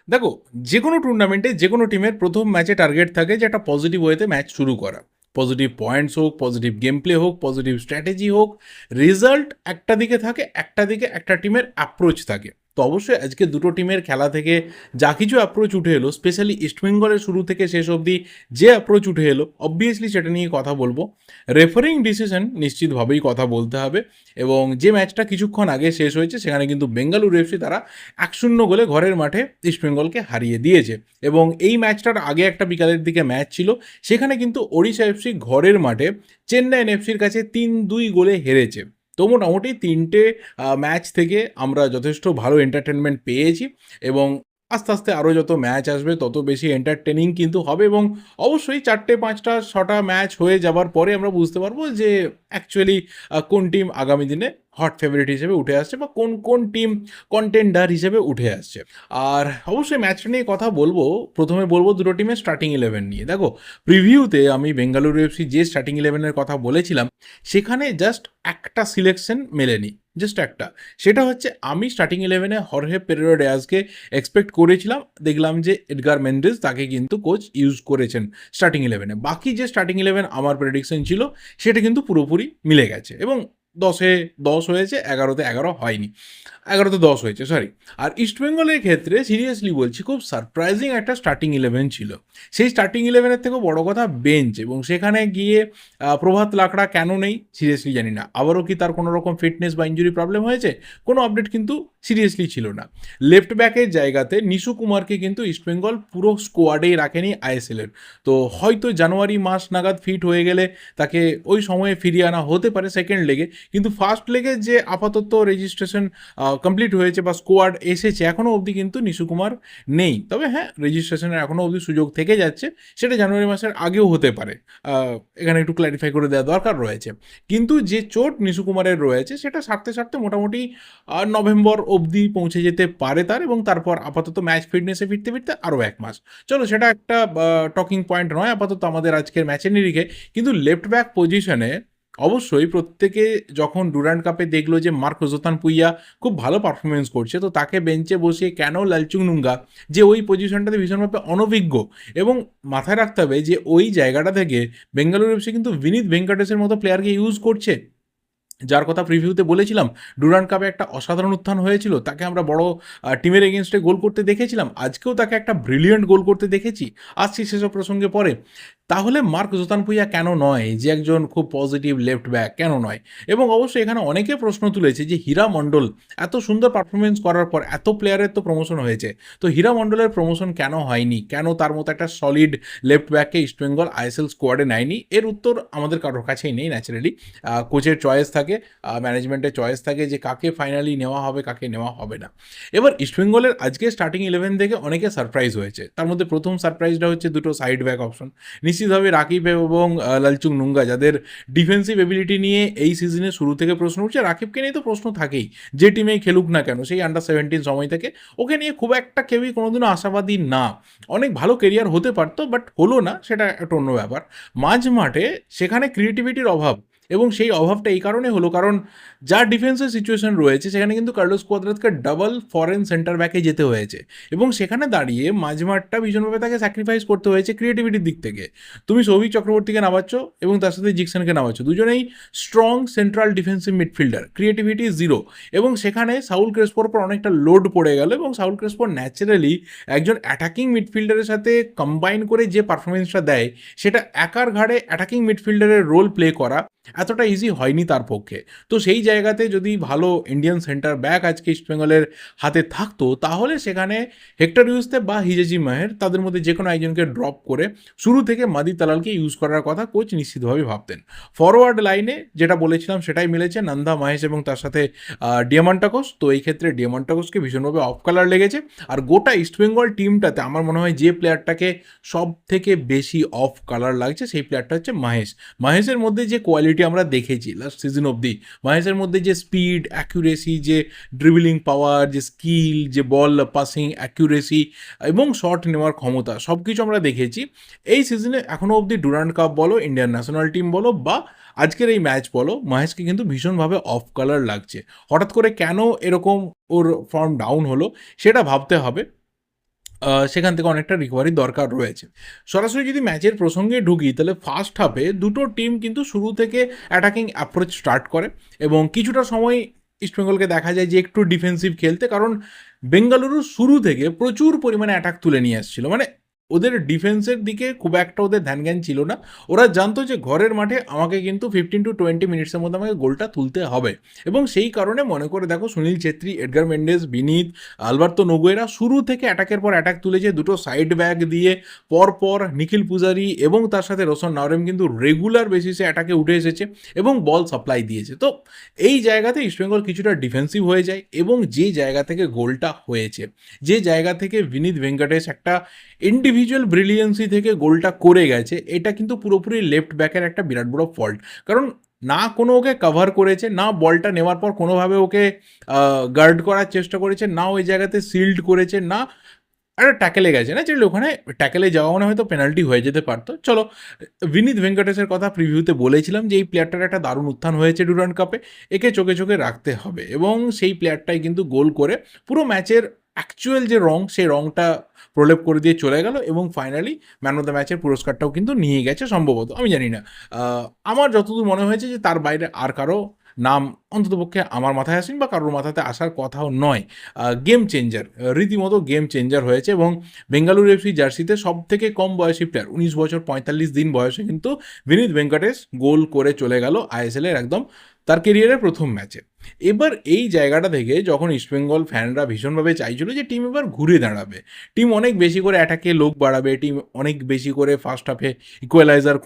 দেখো, যে কোনো টুর্নামেন্টে যে কোনো টিমের প্রথম ম্যাচে টার্গেট থাকে যে একটা পজিটিভ ওয়েতে ম্যাচ শুরু করা। পজিটিভ পয়েন্টস হোক, পজিটিভ গেম প্লে হোক, পজিটিভ স্ট্র্যাটেজি হোক, রেজাল্ট একটা দিকে থাকে, একটা দিকে একটা টিমের অ্যাপ্রোচ থাকে। তো অবশ্যই আজকে দুটো টিমের খেলা থেকে যা কিছু অ্যাপ্রোচ উঠে এলো, স্পেশালি ইস্টবেঙ্গলের শুরু থেকে শেষ অবধি যে অ্যাপ্রোচ উঠে এলো, অবভিয়াসলি সেটা নিয়ে কথা বলবো। রেফারিং ডিসিশন নিশ্চিতভাবেই কথা বলতে হবে। এবং যে ম্যাচটা কিছুক্ষণ আগে শেষ হয়েছে সেখানে কিন্তু বেঙ্গালুরু এফসি তারা 1-0 গোলে ঘরের মাঠে ইস্টবেঙ্গলকে হারিয়ে দিয়েছে। এবং এই ম্যাচটার আগে একটা বিকালের দিকে ম্যাচ ছিল, সেখানে কিন্তু ওড়িশা এফসি ঘরের মাঠে চেন্নাইন এফসির কাছে 3-2 গোলে হেরেছে। তো মোটামুটি তিনটে ম্যাচ থেকে আমরা যথেষ্ট ভালো এন্টারটেনমেন্ট পেয়েছি। এবং আস্তে আস্তে আরও যত ম্যাচ আসবে তত বেশি এন্টারটেনিং কিন্তু হবে। এবং অবশ্যই 4টে 5টা 6টা ম্যাচ হয়ে যাবার পরে আমরা বুঝতে পারবো যে অ্যাকচুয়ালি কোন টিম আগামী দিনে হট ফেভারিট হিসেবে উঠে আসছে, বা কোন কোন টিম কন্টেন্ডার হিসেবে উঠে আসছে। আর অবশ্যই ম্যাচটা নিয়ে কথা বলবো। প্রথমে বলবো দুটো টিমের স্টার্টিং ইলেভেন নিয়ে। দেখো, প্রিভিউতে আমি বেঙ্গালুরু এফসি যে স্টার্টিং ইলেভেনের কথা বলেছিলাম, সেখানে জাস্ট একটা সিলেকশন মেলেনি, জাস্ট একটা। সেটা হচ্ছে আমি স্টার্টিং ইলেভেনে হরহে পেরেরা ডিয়াজকে এক্সপেক্ট করেছিলাম, দেখলাম যে এডগার মেন্ডেস তাকে কিন্তু কোচ ইউজ করেছেন স্টার্টিং ইলেভেনে। বাকি যে স্টার্টিং ইলেভেন আমার প্রেডিকশন ছিল সেটা কিন্তু পুরোপুরি মিলে গেছে। এবং 10-এ 10 হয়েছে, 11-তে 11 হয়নি, 11-তে 10 হয়েছে, সরি। আর ইস্টবেঙ্গলের ক্ষেত্রে সিরিয়াসলি বলছি, খুব সারপ্রাইজিং একটা স্টার্টিং ইলেভেন ছিল। সেই স্টার্টিং ইলেভেনের থেকেও বড় কথা বেঞ্চ, এবং সেখানে গিয়ে প্রভাত লাকড়া কেন নেই সিরিয়াসলি জানি না। আবারও কি তার কোনো রকম ফিটনেস বা ইঞ্জুরি প্রবলেম হয়েছে? কোনো আপডেট কিন্তু সিরিয়াসলি ছিল না। লেফট ব্যাকের জায়গাতে নিশু কুমারকে কিন্তু ইস্টবেঙ্গল পুরো স্কোয়াডেই রাখেনি আইএসএলের। তো হয়তো জানুয়ারি মাস নাগাদ ফিট হয়ে গেলে তাকে ওই সময়ে ফিরিয়ে আনা হতে পারে সেকেন্ড লেগে। কিন্তু ফার্স্ট লেগে যে আপাতত রেজিস্ট্রেশন কমপ্লিট হয়েছে বা স্কোয়াড এসেছে, এখনও অবধি কিন্তু নিশু কুমার নেই। তবে হ্যাঁ, রেজিস্ট্রেশনের এখনও অবধি সুযোগ থেকে যাচ্ছে, সেটা জানুয়ারি মাসের আগেও হতে পারে। এখানে একটু ক্ল্যারিফাই করে দেওয়া দরকার রয়েছে। কিন্তু যে চোট নিশু কুমারের রয়েছে সেটা সারতে সারতে মোটামুটি নভেম্বর অবধি পৌঁছে যেতে পারে তার, এবং তারপর আপাতত ম্যাচ ফিটনেসে ফিরতে ফিরতে আরও 1 মাস। চলো, সেটা একটা টকিং পয়েন্ট নয় আপাতত আমাদের আজকের ম্যাচের নিরিখে। কিন্তু লেফট ব্যাক পজিশনে অবশ্যই প্রত্যেকে যখন ডুরান্ড কাপে দেখলো যে মার্ক জোতান পুইয়া খুব ভালো পারফরমেন্স করছে, তো তাকে বেঞ্চে বসিয়ে কেন লালচুং নুঙ্গা, যে ওই পজিশনটাতে ভীষণভাবে অনভিজ্ঞ, এবং মাথায় রাখতে হবে যে ওই জায়গাটা থেকে বেঙ্গালুরু এফসি কিন্তু বিনীত ভেঙ্কটেশের মতো প্লেয়ারকে ইউজ করছে, যার কথা প্রিভিউতে বলেছিলাম। ডুরান্ড কাপে একটা অসাধারণ উত্থান হয়েছিল, তাকে আমরা বড় টিমের এগেনস্টে গোল করতে দেখেছিলাম, আজকেও তাকে একটা ব্রিলিয়েন্ট গোল করতে দেখেছি। আসছি সেসব প্রসঙ্গে পরে। তাহলে মার্ক জোতান পুইয়া কেন নয়, যে একজন খুব পজিটিভ লেফট ব্যাক কেন নয়? এবং অবশ্যই এখানে অনেকে প্রশ্ন তুলেছে যে হীরা মণ্ডল এত সুন্দর পারফরমেন্স করার পর এত প্লেয়ারের তো প্রমোশন হয়েছে, তো হীরা মণ্ডলের প্রমোশন কেন হয়নি? কেন তার মতো একটা সলিড লেফট ব্যাককে ইস্টবেঙ্গল আইএসএল স্কোয়াডে নেয়নি? এর উত্তর আমাদের কারোর কাছেই নেই ন্যাচারালি। কোচের চয়েস থাকে, ম্যানেজমেন্টের চয়েস থাকে যে কাকে ফাইনালি নেওয়া হবে, কাকে নেওয়া হবে না। এবার ইস্টবেঙ্গলের আজকে স্টার্টিং ইলেভেন থেকে অনেকে সারপ্রাইজ হয়েছে। তার মধ্যে প্রথম সারপ্রাইজটা হচ্ছে দুটো সাইড ব্যাক অপশন। নিশ্চিতভাবে রাকিব এবং লালচুং নুঙ্গা, যাদের ডিফেন্সিভ এবিলিটি নিয়ে এই সিজনের শুরু থেকে প্রশ্ন উঠছে। রাকিবকে নিয়ে তো প্রশ্ন থাকেই, যে টিমেই খেলুক না কেন, সেই আন্ডার 17 সময় থেকে ওকে নিয়ে খুব একটা কেউই কোনোদিনও আশাবাদী না। অনেক ভালো কেরিয়ার হতে পারতো, বাট হলো না, সেটা একটা অন্য ব্যাপার। মাঝ মাঠে সেখানে ক্রিয়েটিভিটির অভাব, এবং সেই অভাবটা এই কারণে হলো কারণ যা ডিফেন্সের সিচুয়েশন রয়েছে সেখানে কিন্তু কার্লোস কোয়াদ্রাতকে ডাবল ফরেন সেন্টার ব্যাকে যেতে হয়েছে, এবং সেখানে দাঁড়িয়ে মাঝমাঠটা ভীষণভাবে তাকে স্যাক্রিফাইস করতে হয়েছে ক্রিয়েটিভিটির দিক থেকে। তুমি সৌভিক চক্রবর্তীকে নামাচ্ছ এবং তার সাথে জিকসনকে নামাচ্ছ, দুজনেই strong central defensive midfielder, creativity zero. এবং সেখানে সাউল ক্রেসপোর পর অনেকটা লোড পড়ে গেল, এবং সাউল ক্রেসপো ন্যাচারালি একজন অ্যাটাকিং মিডফিল্ডারের সাথে কম্বাইন করে যে পারফরমেন্সটা দেয়, সেটা একার ঘাড়ে অ্যাটাকিং মিডফিল্ডারের রোল প্লে করা এতটা ইজি হয়নি তার পক্ষে। তো সেই জায়গাতে যদি ভালো ইন্ডিয়ান সেন্টার ব্যাক আজকে ইস্টবেঙ্গলের হাতে থাকতো, তাহলে সেখানে হেক্টর ইউসতে বা হিজেজি মাহের, তাদের মধ্যে যে কোনো একজনকে ড্রপ করে শুরু থেকে মাদি তালালকে ইউজ করার কথা কোচ নিশ্চিতভাবে ভাবতেন। ফরওয়ার্ড লাইনে যেটা বলেছিলাম সেটাই মিলেছে, নন্দা মহেশ এবং তার সাথে ডিয়ামান্টাকোস। তো এই ক্ষেত্রে ডিয়ামান্টাকোসকে ভীষণভাবে অফ কালার লেগেছে। আর গোটা ইস্টবেঙ্গল টিমটাতে আমার মনে হয় যে প্লেয়ারটাকে সব থেকে বেশি অফ কালার লাগছে সেই প্লেয়ারটা হচ্ছে মহেশ। মহেশের মধ্যে যে কোয়ালিটি আমরা দেখেছি লাস্ট সিজন অবধি, মহেশের মধ্যে যে স্পিড, অ্যাকুরেসি, যে ড্রিবলিং পাওয়ার, যে স্কিল, যে বল পাসিং অ্যাকুরেসি এবং শট নেওয়ার ক্ষমতা, সব কিছু আমরা দেখেছি। এই সিজনে এখনও অবধি ডুরান্ড কাপ বলো, ইন্ডিয়ান ন্যাশনাল টিম বলো, বা আজকের এই ম্যাচ বলো, মহেশকে কিন্তু ভীষণভাবে অফ কালার লাগছে। হঠাৎ করে কেন এরকম ওর ফর্ম ডাউন হলো সেটা ভাবতে হবে। সেখান থেকে অনেকটা রিকভারি দরকার রয়েছে। সরাসরি যদি ম্যাচের প্রসঙ্গে ঢুকি তাহলে ফার্স্ট হাফে দুটো টিম কিন্তু শুরু থেকে অ্যাটাকিং অ্যাপ্রোচ স্টার্ট করে এবং কিছুটা সময় ইস্টবেঙ্গলকে দেখা যায় যে একটু ডিফেন্সিভ খেলতে, কারণ বেঙ্গালুরু শুরু থেকে প্রচুর পরিমাণে অ্যাটাক তুলে নিয়ে আসছিল। মানে ওদের ডিফেন্সের দিকে খুব একটা ওদের ধ্যান জ্ঞান ছিল না। ওরা জানতো যে ঘরের মাঠে আমাকে কিন্তু 15 to 20 মিনিটসের মধ্যে আমাকে গোলটা তুলতে হবে, এবং সেই কারণে মনে করে দেখো সুনীল ছেত্রী, এডগার মেন্ডেস, বিনীত, আলবার্তো নোগুয়েরা শুরু থেকে অ্যাটাকের পর অ্যাটাক তুলেছে। দুটো সাইড ব্যাক দিয়ে পরপর নিখিল পূজারি এবং তার সাথে রোশন নাওরেম কিন্তু রেগুলার বেসিসে অ্যাটাকে উঠে এসেছে এবং বল সাপ্লাই দিয়েছে। তো এই জায়গাতে ইস্টবেঙ্গল কিছুটা ডিফেন্সিভ হয়ে যায় এবং যে জায়গা থেকে গোলটা হয়েছে, যে জায়গা থেকে বিনীত ভেঙ্কটেশ একটা ইন্ডিভিজুয়াল ব্রিলিয়েন্সি থেকে গোলটা করে গেছে, এটা কিন্তু পুরোপুরি লেফট ব্যাকের একটা বিরাট বড় ফল্ট। কারণ না কোনো ওকে কভার করেছে, না বলটা নেওয়ার পর কোনোভাবে ওকে গার্ড করার চেষ্টা করেছে, না ওই জায়গাতে সিল্ড করেছে, না একটা ট্যাকেলে গেছে। না চলে ওখানে ট্যাকেলে যাওয়া মানে হয়তো পেনাল্টি হয়ে যেতে পারতো। চলো, বিনীত ভেঙ্কটেশের কথা প্রিভিউতে বলেছিলাম যে এই প্লেয়ারটার একটা দারুণ উত্থান হয়েছে ডুরান্ড কাপে, একে চোখে চোখে রাখতে হবে, এবং সেই প্লেয়ারটাই কিন্তু গোল করে পুরো ম্যাচের অ্যাকচুয়াল যে রং সেই রংটা প্রলেপ করে দিয়ে চলে গেল এবং ফাইনালি ম্যান অফ দ্য ম্যাচের পুরস্কারটাও কিন্তু নিয়ে গেছে সম্ভবত, আমি জানি না। আমার যতদূর মনে হয়েছে যে তার বাইরে আর কারো নাম অন্ততপক্ষে আমার মাথায় আসেনি বা কারোর মাথাতে আসার কথাও নয়। গেম চেঞ্জার, রীতিমতো গেম চেঞ্জার হয়েছে, এবং বেঙ্গালুরু এফসি জার্সিতে সব থেকে কম বয়সী প্লেয়ার 19 বছর 45 দিন বয়সে কিন্তু বিনীত ভেঙ্কটেশ গোল করে চলে গেল আইএসএলের একদম তার কেরিয়ারের প্রথম ম্যাচে। এবার এই জায়গাটা থেকে যখন ইস্টবেঙ্গল ফ্যানরা ভীষণভাবে চাইছিল যে টিম এবার ঘুরে দাঁড়াবে, টিম অনেক বেশি করে অ্যাটাকে লোক বাড়াবে, টিম অনেক বেশি করে ফার্স্ট হাফে ইকুয়ালাইজার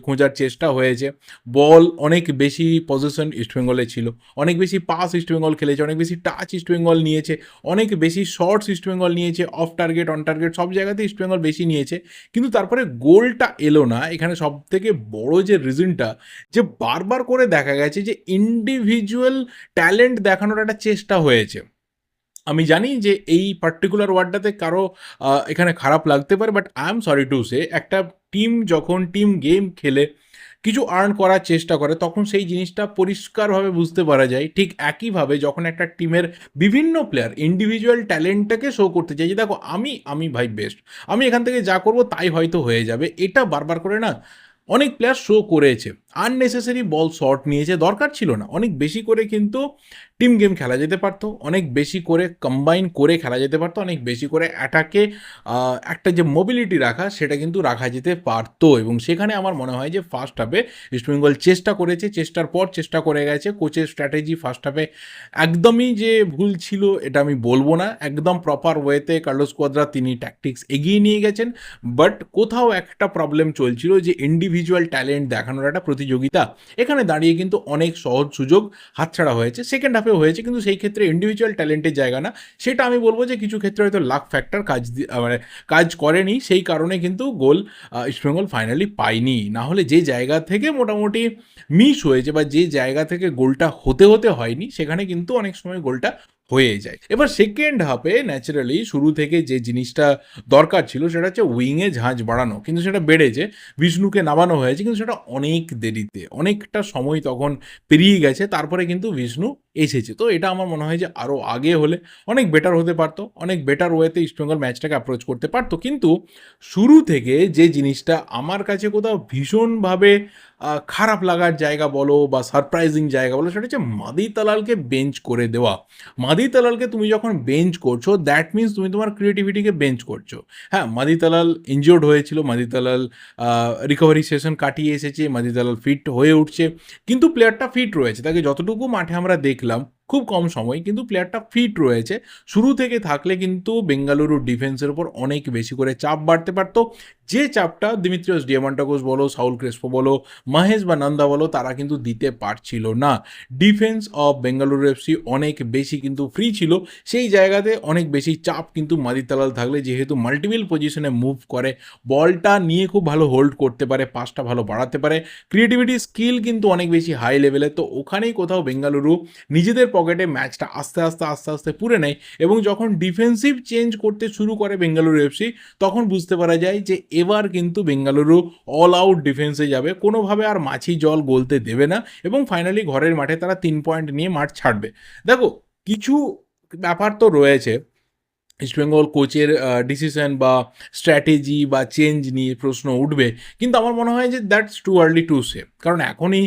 খোঁজার চেষ্টা হয়েছে, বল অনেক বেশি পজিশন ইস্টবেঙ্গলে ছিল, অনেক বেশি পাস ইস্টবেঙ্গল খেলেছে, অনেক বেশি টাচ ইস্টবেঙ্গল নিয়েছে, অনেক বেশি শর্টস ইস্টবেঙ্গল নিয়েছে, অফ টার্গেট অন টার্গেট সব জায়গাতে ইস্টবেঙ্গল বেশি নিয়েছে, কিন্তু তারপরে গোলটা এলো না। এখানে সব থেকে বড় যে রিজনটা, যে বারবার করে দেখা গেছে যে ইন্ডিভিজুয়াল ট্যালেন্ট দেখানোর একটা চেষ্টা হয়েছে। আমি জানি যে এই পার্টিকুলার ওয়ার্ডটাতে কারো এখানে খারাপ লাগতে পারে, but I am sorry to say, একটা টিম যখন টিম গেম খেলে কিছু আর্ন করার চেষ্টা করে তখন সেই জিনিসটা পরিষ্কারভাবে বুঝতে পারা যায়। ঠিক একইভাবে যখন একটা টিমের বিভিন্ন প্লেয়ার ইন্ডিভিজুয়াল ট্যালেন্টটাকে শো করতে চাই যে দেখো আমি ভাই বেস্ট, আমি এখান থেকে যা করব তাই হয়তো হয়ে যাবে, এটা বারবার করে না অনেক প্লেয়ার শো করেছে। আননেসেসারি বল শর্ট নিয়েছে, দরকার ছিল না। অনেক বেশি করে কিন্তু টিম গেম খেলা যেতে পারতো, অনেক বেশি করে কম্বাইন করে খেলা যেতে পারতো, অনেক বেশি করে অ্যাটাকে একটা যে মোবিলিটি রাখা সেটা কিন্তু রাখা যেতে পারতো, এবং সেখানে আমার মনে হয় যে ফার্স্ট হাফে ইস্টবেঙ্গল চেষ্টা করেছে, চেষ্টার পর চেষ্টা করে গেছে। কোচের স্ট্র্যাটেজি ফার্স্ট হাফে একদমই যে ভুল ছিল এটা আমি বলবো না, একদম প্রপার ওয়েতে কার্লোস কোয়াদ্রা তিনি ট্যাকটিক্স এগিয়ে নিয়ে গেছেন, বাট কোথাও একটা প্রবলেম চলছিল যে ইন্ডিভিজুয়াল ট্যালেন্ট দেখানোর একটা প্রতিযোগিতা, এখানে দাঁড়িয়ে কিন্তু অনেক সহজ সুযোগ হাতছাড়া হয়েছে, সেকেন্ড হাফে হয়েছে, কিন্তু সেই ক্ষেত্রে ইন্ডিভিজুয়াল ট্যালেন্টের জায়গা না, সেটা আমি বলবো যে কিছু ক্ষেত্রে হয়তো লাক ফ্যাক্টর মানে কাজ করেনি, সেই কারণে কিন্তু গোল ইস্টবেঙ্গল ফাইনালি পায়নি। না হলে যে জায়গা থেকে মোটামুটি মিস হয়েছে বা যে জায়গা থেকে গোলটা হতে হতে হয়নি, সেখানে কিন্তু অনেক সময় গোলটা হয়ে যায়। এবার সেকেন্ড হাফে ন্যাচারালি শুরু থেকে যে জিনিসটা দরকার ছিল সেটা হচ্ছে উইংয়ে ঝাঁঝ বাড়ানো, কিন্তু সেটা বেড়েছে, বিষ্ণুকে নামানো হয়েছে, কিন্তু সেটা অনেক দেরিতে, অনেকটা সময় তখন পেরিয়ে গেছে, তারপরে কিন্তু বিষ্ণু এসেছে। তো এটা আমার মনে হয় যে আরও আগে হলে অনেক বেটার হতে পারতো, অনেক বেটার ওয়েতে ইস্টবেঙ্গল ম্যাচটাকে অ্যাপ্রোচ করতে পারতো। কিন্তু শুরু থেকে যে জিনিসটা আমার কাছে কোথাও ভীষণভাবে খারাপ লাগার জায়গা বলো বা সারপ্রাইজিং জায়গা বলো, সেটা হচ্ছে মাদি তালালকে বেঞ্চ করে দেওয়া। মাদি তালালকে তুমি যখন বেঞ্চ করছো দ্যাট মিনস তুমি তোমার ক্রিয়েটিভিটিকে বেঞ্চ করছো। হ্যাঁ, মাদি তালাল ইনজিওর্ড হয়েছিল, মাদি তালাল রিকভারি সেশন কাটিয়ে এসেছে, মাদি তালাল ফিট হয়ে উঠছে, কিন্তু প্লেয়ারটা ফিট রয়েছে। তাকে যতটুকু মাঠে আমরা দেখলাম খুব কম সময়, কিন্তু প্লেয়ারটা ফিট রয়েছে। শুরু থেকে থাকলে কিন্তু বেঙ্গালুরু ডিফেন্সের উপর অনেক বেশি করে চাপ বাড়তে পারতো, যে চাপটা দিমিত্রিয়স ডিয়ামান্টাকোস বলো, সাউল ক্রেসপো বলো, মহেশ বা নন্দা বলো, তারা কিন্তু দিতে পারছিল না। ডিফেন্স অফ বেঙ্গালুরু এফসি অনেক বেশি কিন্তু ফ্রি ছিল, সেই জায়গাতে অনেক বেশি চাপ কিন্তু মাদি তালাল থাকলে, যেহেতু মাল্টিপল পজিশনে মুভ করে, বলটা নিয়ে খুব ভালো হোল্ড করতে পারে, পাসটা ভালো বাড়াতে পারে, ক্রিয়েটিভিটি স্কিল কিন্তু অনেক বেশি হাই লেভেলে। তো ওখানেই কোথাও বেঙ্গালুরু নিজেদের পকেটে ম্যাচটা আস্তে আস্তে পুরে নেয়, এবং যখন ডিফেন্সিভ চেঞ্জ করতে শুরু করে বেঙ্গালুরু এফসি, তখন বুঝতে পারা যায় যে এবার কিন্তু বেঙ্গালুরু অল আউট ডিফেন্সে যাবে, কোনোভাবে আর মাছি জল গলতে দেবে না, এবং ফাইনালি ঘরের মাঠে তারা 3 পয়েন্ট নিয়ে মাঠ ছাড়বে। দেখো, কিছু ব্যাপার তো রয়েছে, ইস্টবেঙ্গল কোচের ডিসিশন বা স্ট্র্যাটেজি বা চেঞ্জ নিয়ে প্রশ্ন উঠবে, কিন্তু আমার মনে হয় যে that's too early to say. কারণ এখনই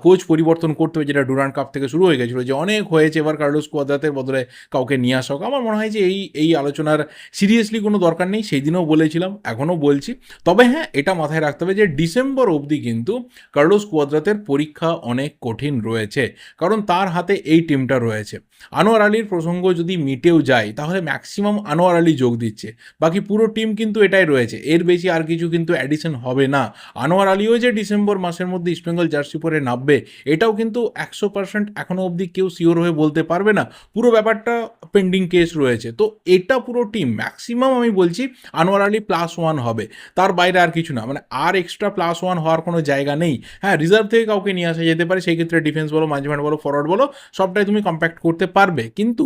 কোচ পরিবর্তন করতে হবে, যেটা ডুরান্ড কাপ থেকে শুরু হয়ে গেছিলো, যে অনেক হয়েছে, এবার কার্লোস কোয়াদ্রাতের বদলে কাউকে নিয়ে আসা হোক। আমার মনে হয় যে এই আলোচনার সিরিয়াসলি কোনো দরকার নেই। সেই দিনও বলেছিলাম, এখনও বলছি। তবে হ্যাঁ, এটা মাথায় রাখতে হবে যে ডিসেম্বর অবধি কিন্তু কার্লোস কোয়াদ্রাতের পরীক্ষা অনেক কঠিন রয়েছে, কারণ তার হাতে এই টিমটা রয়েছে। আনোয়ার আলীর প্রসঙ্গ যদি মিটেও যায়, তাহলে ম্যাক্সিমাম আনোয়ার আলী যোগ দিচ্ছে, বাকি পুরো টিম কিন্তু এটাই রয়েছে, এর বেশি আর কিছু কিন্তু অ্যাডিশন হবে না। আনোয়ার আলীও যে ডিসেম্বর মাসের মধ্যে ইস্টবেঙ্গল জার্সি পরে নামবে, এটাও কিন্তু 100% এখনও অবধি কেউ শিওর হয়ে বলতে পারবে না। পুরো ব্যাপারটা পেন্ডিং কেস রয়েছে। তো এটা পুরো টিম ম্যাক্সিমাম আমি বলছি আনোয়ার আলী +1 হবে, তার বাইরে আর কিছু না। মানে আর এক্সট্রা +1 হওয়ার কোনো জায়গা নেই। হ্যাঁ, রিজার্ভ থেকে কাউকে নিয়ে আসা যেতে পারে, সেই ক্ষেত্রে ডিফেন্স বলো, মাঝমাঠ বলো, ফরওয়ার্ড বলো, সবটাই তুমি কম্প্যাক্ট করতে পারবে, কিন্তু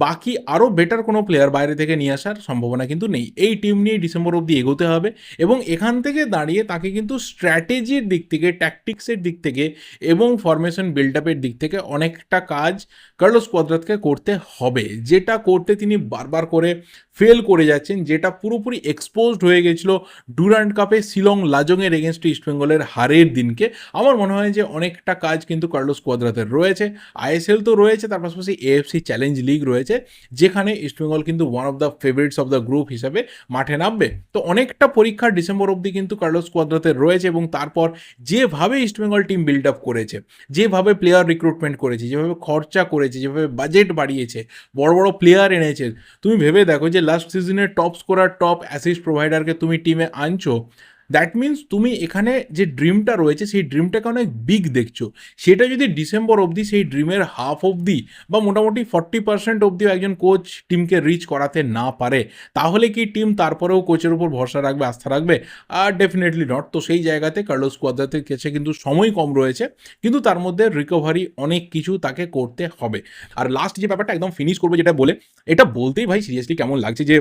বাকি আরও বেটার কোনো প্লেয়ার বাইরে থেকে নিয়ে আসার সম্ভাবনা কিন্তু নেই। এই টিম নিয়ে ডিসেম্বর অবধি এগোতে হবে, এবং এখান থেকে দাঁড়িয়ে তাকে কিন্তু স্ট্র্যাটেজির দিক থেকে, ট্যাকটিক্সের দিক থেকে এবং ফরমেশন বিল্ড আপের দিক থেকে অনেকটা কাজ কার্লোস কোয়াদ্রাতকে করতে হবে, যেটা করতে তিনি বারবার করে ফেল করে যাচ্ছেন, যেটা পুরোপুরি এক্সপোজড হয়ে গেছিল ডুরান্ড কাপে শিলং লাজংয়ের এগেনস্ট ইস্টবেঙ্গলের হারের দিনকে। আমার মনে হয় যে অনেকটা কাজ কিন্তু কার্লোস কোয়াদ্রাতের রয়েছে। আইএসএল তো রয়েছে, তার পাশাপাশি এএফসি চ্যালেঞ্জ লিগ রয়েছে, যেখানে ইস্টবেঙ্গল কিন্তু one of the favourites of the group হিসাবে মাঠে নামবে। তো অনেকটা পরীক্ষা ডিসেম্বর অবধি কিন্তু কার্লোস কোয়াদ্রাতের রয়েছে, এবং তারপর যেভাবে ইস্টবেঙ্গল টিম বিল্ড আপ করেছে, যেভাবে প্লেয়ার রিক্রুটমেন্ট করেছে, যেভাবে খরচা করেছে, যেভাবে বাজেট বাড়িয়েছে, বড় বড় প্লেয়ার এনেছে, তুমি ভেবে দেখো যে লাস্ট সিজনের টপ স্কোরার, টপ অ্যাসিস্ট প্রোভাইডারকে তুমি টিমে আনছো। দ্যাট মিনস তুমি এখানে যে ড্রিমটা রয়েছে, সেই ড্রিমটাকে অনেক বিগ দেখছো। সেটা যদি ডিসেম্বর অবধি সেই ড্রিমের হাফ অবধি বা মোটামুটি 40% অবধিও একজন কোচ টিমকে রিচ করাতে না পারে, তাহলে কি টিম তারপরেও কোচের উপর ভরসা রাখবে, আস্থা রাখবে? আর ডেফিনেটলি নট। তো সেই জায়গাতে কার্লোস কোয়াদ্রাতের কাছে কিন্তু সময় কম রয়েছে, কিন্তু তার মধ্যে রিকভারি অনেক কিছু তাকে করতে হবে। আর লাস্ট যে ব্যাপারটা একদম ফিনিশ করবো যেটা বলে, এটা বলতেই ভাই সিরিয়াসলি কেমন লাগছে যে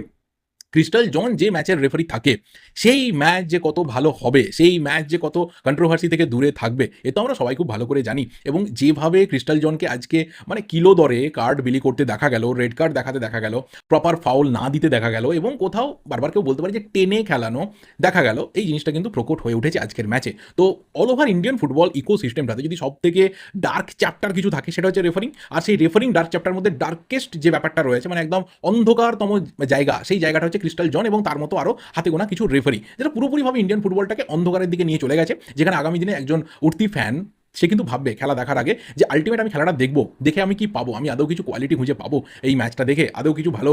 ক্রিস্টাল জন যে ম্যাচের রেফারি থাকে, সেই ম্যাচ যে কত ভালো হবে, সেই ম্যাচ যে কত কন্ট্রোভার্সি থেকে দূরে থাকবে, এ তো আমরা সবাই খুব ভালো করে জানি। এবং যেভাবে ক্রিস্টাল জনকে আজকে মানে কিলো দরে কার্ড বিলি করতে দেখা গেল, রেড কার্ড দেখাতে দেখা গেল, প্রপার ফাউল না দিতে দেখা গেল, এবং কোথাও বারবার কেউ বলতে পারে যে টেনে খেলানো দেখা গেল, এই জিনিসটা কিন্তু প্রকট হয়ে উঠেছে আজকের ম্যাচে। তো অল ওভার ইন্ডিয়ান ফুটবল ইকোসিস্টেমটাতে যদি সব থেকে ডার্ক চ্যাপ্টার কিছু থাকে, সেটা হচ্ছে রেফারিং। আর সেই রেফারিং ডার্ক চ্যাপ্টার মধ্যে ডার্কেস্ট যে ব্যাপারটা রয়েছে, মানে একদম অন্ধকারতম জায়গা, সেই জায়গাটা হচ্ছে ক্রিস্টাল জন এবং তার মতো আরও হাতে গোনা কিছু রেফারি, যেটা পুরোপুরিভাবে ইন্ডিয়ান ফুটবলটাকে অন্ধকারের দিকে নিয়ে চলে গেছে। যেখানে আগামী দিনে একজন উঠতি ফ্যান, সে কিন্তু ভাববে খেলা দেখার আগে যে আলটিমেট আমি খেলাটা দেখবো, দেখে আমি কি পাবো, আমি আদৌ কিছু কোয়ালিটি খুঁজে পাবো এই ম্যাচটা দেখে, আদৌ কিছু ভালো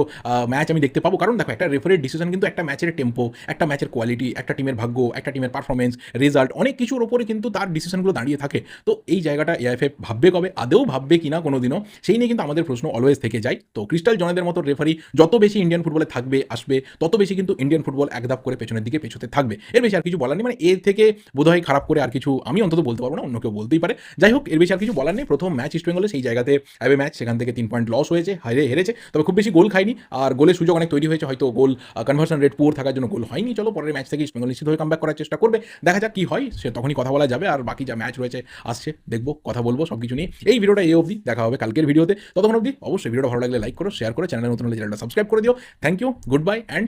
ম্যাচ আমি দেখতে পাবো। কারণ দেখো, একটা রেফারির ডিসিশন কিন্তু একটা ম্যাচের টেম্পো, একটা ম্যাচের কোয়ালিটি, একটা টিমের ভাগ্য, একটা টিমের পারফরমেন্স, রেজাল্ট, অনেক কিছুর ওপরে কিন্তু তার ডিসিশনগুলো দাঁড়িয়ে থাকে। তো এই জায়গাটা এআইএফএফ ভাববে কবে, আদৌ ভাববে কিনা কোনোদিনও, সেই নিয়ে কিন্তু আমাদের প্রশ্ন অলওয়েজ থেকে যায়। তো ক্রিস্টাল জনেদের মতো রেফারি যত বেশি ইন্ডিয়ান ফুটবলে থাকবে, আসবে, তত বেশি কিন্তু ইন্ডিয়ান ফুটবল একধাপ করে পেছনের দিকে পেছোতে থাকবে। এর বেশি আর কিছু বলার নেই। মানে এর থেকে বোধহয় খারাপ করে আর কিছু আমি অন্তত বলতে পারবো না, অন্য কেউ বলতেই পারে। যাই হোক, এর বেশি আর কিছু বলার নেই। প্রথম ম্যাচ ইস্টবেঙ্গলে, সেই জায়গাতে অ্যাওয়ে ম্যাচ, সেখান থেকে 3 পয়েন্ট লস হয়েছে, হেরেছে। তবে খুব বেশি গোল খায়নি, আর গোলের সুযোগ অনেক তৈরি হয়েছে, হয়তো গোল কনভার্সন রেট পুয়ার থাকার জন্য গোল হয়নি। চলো, পরের ম্যাচ থেকে ইস্টবেঙ্গল নিশ্চিত হয়ে কামব্যাক করার চেষ্টা করবে। দেখা যাক কি হয়, সে তখনই কথা বলা যাবে। আর বাকি যা ম্যাচ রয়েছে আসছে, দেখবো, কথা বলবো সব কিছু নিয়ে। এই ভিডিওটা এই অবধি, দেখা হবে কালকের ভিডিওতে। ততক্ষণ অবধি অবশ্যই ভিডিওটা ভালো লাগলে লাইক করো, শেয়ার করো, চ্যানেলে নতুন হলে চ্যানেলটা সাবস্ক্রাইব করে দিও। Thank you, good bye and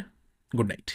good night.